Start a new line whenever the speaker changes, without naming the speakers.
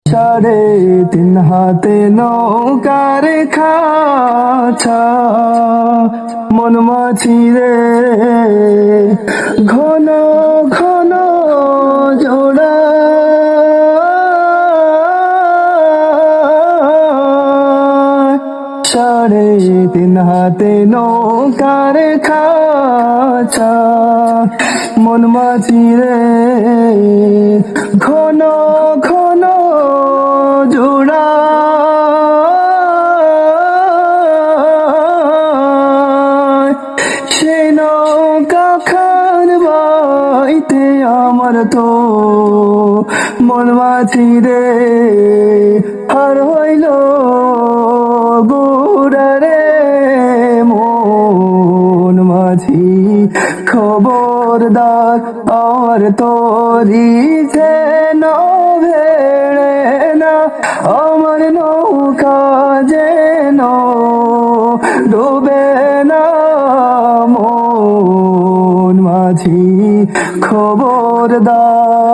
সাড়ে তিন হাতে নৌকার খাঁচা মন মাঝি রে ঘন ঘন জোড়া সাড়ে তিন হাতে নৌকার খাঁচা মন মাঝি রে ঘন ঘন জোড়া সে নৌকা খান বাইতে আমার তো মন মাঝি রে হার হইল গোড়ারে মন মাঝি খবরদার আর তোরি যেন ভেড়ে না আমার নৌকা যেন ডুবে না মন মাঝি খবরদার।